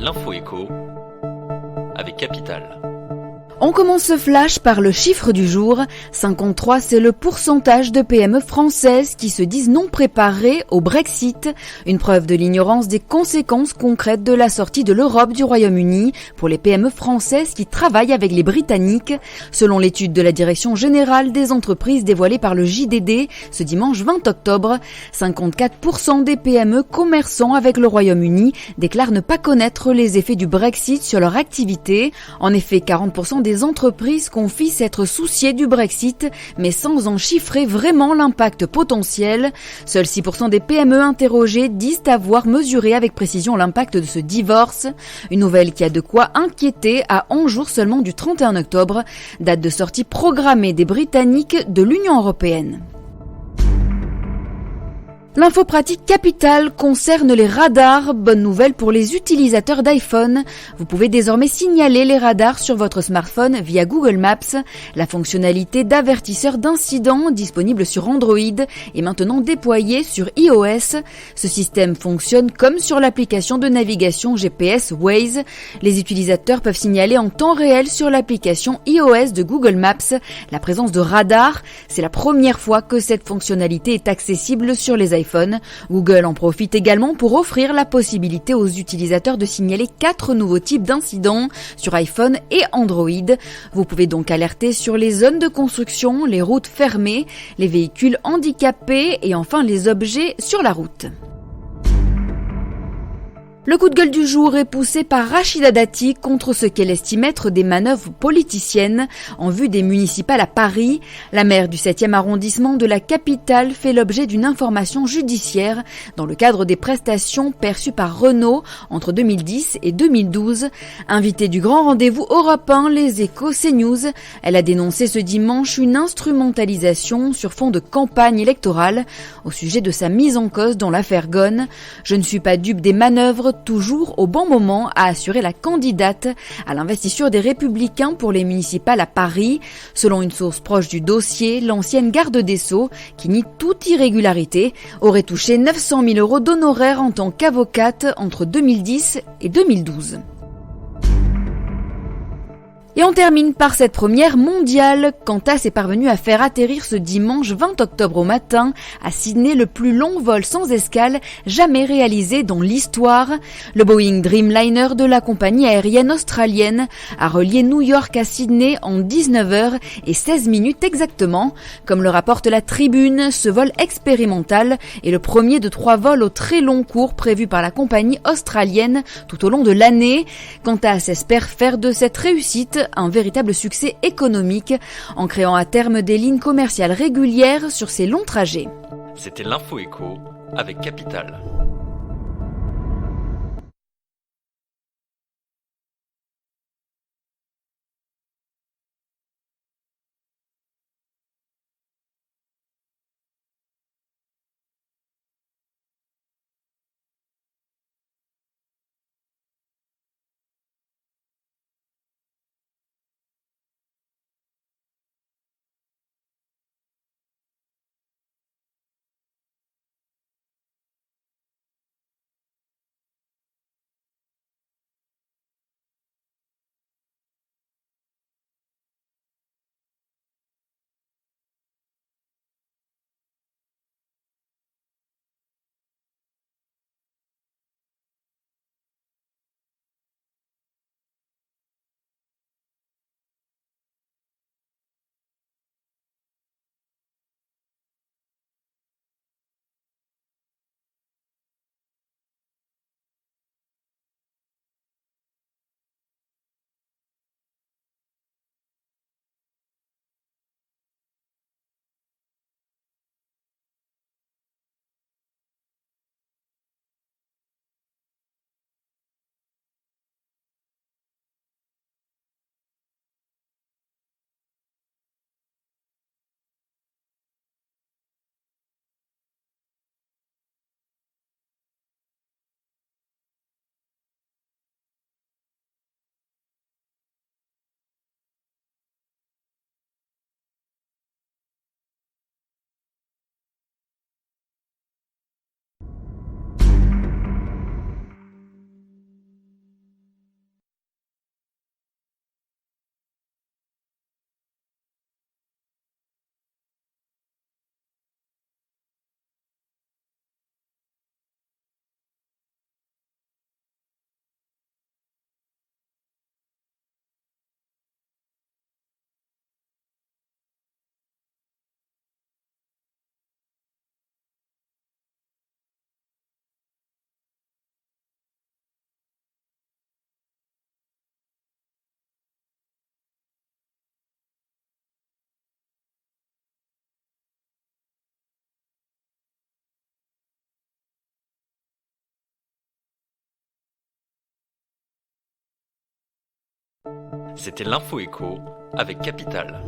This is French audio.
L'info écho avec Capital. On commence ce flash par le chiffre du jour. 53, c'est le pourcentage de PME françaises qui se disent non préparées au Brexit. Une preuve de l'ignorance des conséquences concrètes de la sortie de l'Europe du Royaume-Uni pour les PME françaises qui travaillent avec les Britanniques. Selon l'étude de la Direction générale des entreprises dévoilée par le JDD ce dimanche 20 octobre, 54% des PME commerçant avec le Royaume-Uni déclarent ne pas connaître les effets du Brexit sur leur activité. En effet, 40% des entreprises confient s'être souciées du Brexit, mais sans en chiffrer vraiment l'impact potentiel. Seuls 6% des PME interrogées disent avoir mesuré avec précision l'impact de ce divorce. Une nouvelle qui a de quoi inquiéter à 11 jours seulement du 31 octobre, date de sortie programmée des Britanniques de l'Union européenne. L'info pratique capitale concerne les radars. Bonne nouvelle pour les utilisateurs d'iPhone. Vous pouvez désormais signaler les radars sur votre smartphone via Google Maps. La fonctionnalité d'avertisseur d'incident disponible sur Android est maintenant déployée sur iOS. Ce système fonctionne comme sur l'application de navigation GPS Waze. Les utilisateurs peuvent signaler en temps réel sur l'application iOS de Google Maps la présence de radars. C'est la première fois que cette fonctionnalité est accessible sur les iPhones. Google en profite également pour offrir la possibilité aux utilisateurs de signaler 4 nouveaux types d'incidents sur iPhone et Android. Vous pouvez donc alerter sur les zones de construction, les routes fermées, les véhicules handicapés et enfin les objets sur la route. Le coup de gueule du jour est poussé par Rachida Dati contre ce qu'elle estime être des manœuvres politiciennes en vue des municipales à Paris. La maire du 7e arrondissement de la capitale fait l'objet d'une information judiciaire dans le cadre des prestations perçues par Renault entre 2010 et 2012. Invitée du grand rendez-vous Europe 1, Les Échos, CNews, elle a dénoncé ce dimanche une instrumentalisation sur fond de campagne électorale au sujet de sa mise en cause dans l'affaire Ghosn. Je ne suis pas dupe des manœuvres toujours au bon moment, a assuré la candidate à l'investiture des Républicains pour les municipales à Paris. Selon une source proche du dossier, l'ancienne garde des Sceaux, qui nie toute irrégularité, aurait touché 900 000 € d'honoraires en tant qu'avocate entre 2010 et 2012. Et on termine par cette première mondiale. Qantas est parvenu à faire atterrir ce dimanche 20 octobre au matin à Sydney le plus long vol sans escale jamais réalisé dans l'histoire. Le Boeing Dreamliner de la compagnie aérienne australienne a relié New York à Sydney en 19h et 16 minutes exactement. Comme le rapporte la Tribune, ce vol expérimental est le premier de 3 vols au très long cours prévus par la compagnie australienne tout au long de l'année. Qantas espère faire de cette réussite un véritable succès économique en créant à terme des lignes commerciales régulières sur ces longs trajets. C'était l'info écho avec Capital. C'était l'info écho avec Capital.